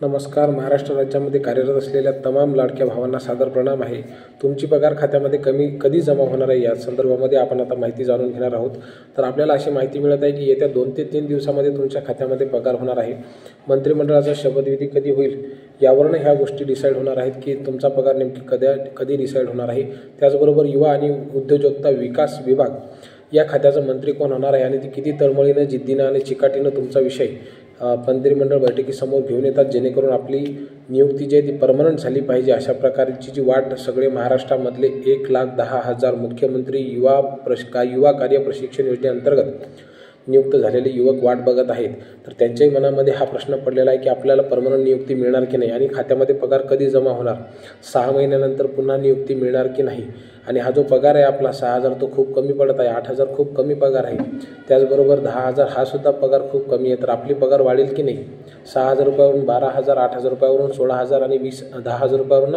नमस्कार. महाराष्ट्र राज्यामध्ये कार्यरत असलेल्या तमाम लाडक्या भावांना सादर प्रणाम आहे. तुमची पगार खात्यामध्ये कधी जमा होणार आहे या संदर्भामध्ये आपण आता माहिती जाणून घेणार आहोत. तर आपल्याला अशी माहिती मिळत आहे की येत्या 2 ते 3 दिवसामध्ये तुमच्या खात्यामध्ये पगार होणार आहे. मंत्रिमंडळाचा शपथविधी कधी होईल यावरून ह्या गोष्टी डिसाईड होणार आहेत की तुमचा पगार नेमकी कधी डिसाईड होणार आहे. त्याचबरोबर युवा आणि उद्योजकता विकास विभाग या खात्याचा मंत्री कोण होणार आहे आणि ती किती तळमळीनं, जिद्दीनं आणि चिकाटीनं तुमचा विषय मंत्रिमंडळ बैठकीसमोर घेऊन येतात, जेणेकरून आपली नियुक्ती जी आहे ती परमनंट झाली पाहिजे. अशा प्रकारची जी वाट सगळे महाराष्ट्रामधले 1,10,000 मुख्यमंत्री युवा कार्य प्रशिक्षण योजनेअंतर्गत नियुक्त झालेले युवक वाट बघत आहेत. तर त्यांच्याही मनामध्ये हा प्रश्न पडलेला आहे की आपल्याला परमनंट नियुक्ती मिळणार की नाही आणि खात्यामध्ये पगार कधी जमा होणार, 6 महिन्यानंतर पुन्हा नियुक्ती मिळणार की नाही. आणि हा जो पगार आहे आपला 6,000 तो खूप कमी पडत आहे. 8,000 खूप कमी पगार आहे. त्याचबरोबर 10,000 हा सुद्धा पगार खूप कमी आहे. तर आपली पगार वाढेल की नाही? 6,000 रुपयावरून 12,000, 8,000 रुपयावरून 16,000 आणि 10,000 रुपयावरून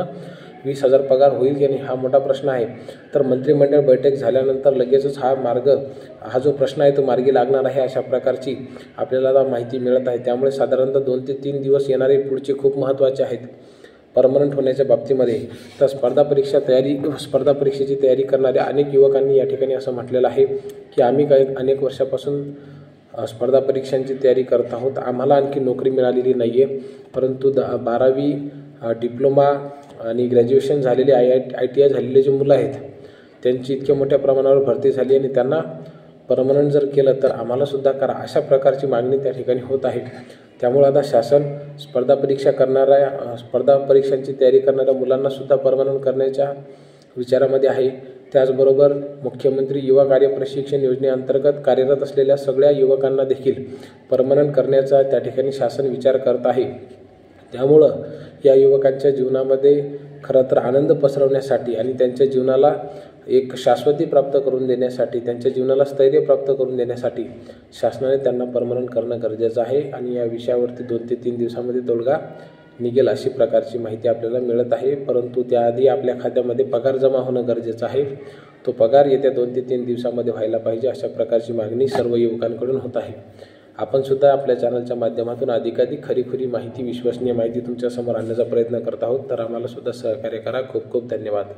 20,000 पगार होईल की नाही, हा मोठा प्रश्न आहे. तर मंत्रिमंडळ बैठक झाल्यानंतर लगेचच हा जो प्रश्न आहे तो मार्गी लागणार आहे, अशा प्रकारची आपल्याला माहिती मिळत आहे. त्यामुळे साधारणतः 2 ते 3 दिवस येणारे पुढचे खूप महत्त्वाचे आहेत परमनंट होण्याच्या बाबतीमध्ये. तर स्पर्धा परीक्षेची तयारी करणाऱ्या अनेक युवकांनी या ठिकाणी असं म्हटलेलं आहे की आम्ही अनेक वर्षापासून स्पर्धा परीक्षांची तयारी करत आहोत. आम्हाला आणखी नोकरी मिळालेली नाही आहे, परंतु 12वी डिप्लोमा आणि ग्रॅज्युएशन झालेले ITI झालेले जे मुलं आहेत त्यांची इतक्या मोठ्या प्रमाणावर भरती झाली आणि त्यांना परमनंट जर केलं तर आम्हालासुद्धा करा, अशा प्रकारची मागणी त्या ठिकाणी होत आहे. त्यामुळे आता शासन स्पर्धा परीक्षांची तयारी करणाऱ्या मुलांनासुद्धा परमनंट करण्याच्या विचारामध्ये आहे. त्याचबरोबर मुख्यमंत्री युवा कार्य प्रशिक्षण योजनेअंतर्गत कार्यरत असलेल्या सगळ्या युवकांना देखील परमनंट करण्याचा त्या ठिकाणी शासन विचार करत आहे. त्यामुळं या युवकांच्या जीवनामध्ये खरं तर आनंद पसरवण्यासाठी आणि त्यांच्या जीवनाला एक शाश्वती प्राप्त करून देण्यासाठी, त्यांच्या जीवनाला स्थैर्य प्राप्त करून देण्यासाठी शासनाने त्यांना परमनंट करणं गरजेचं आहे. आणि या विषयावरती 2 ते 3 दिवसामध्ये तोडगा निघेल अशी प्रकारची माहिती आपल्याला मिळत आहे. परंतु त्याआधी आपल्या खात्यामध्ये पगार जमा होणं गरजेचं आहे. तो पगार येत्या 2 ते 3 दिवसामध्ये व्हायला पाहिजे, अशा प्रकारची मागणी सर्व युवकांकडून होत आहे. आपण सुद्धा आपल्या चॅनलच्या माध्यमातून अधिकाधिक खरी माहिती, विश्वसनीय माहिती तुमच्यासमोर आणण्याचा प्रयत्न करत आहोत. तर आम्हाला सुद्धा सहकार्य करा. खूप खूप धन्यवाद.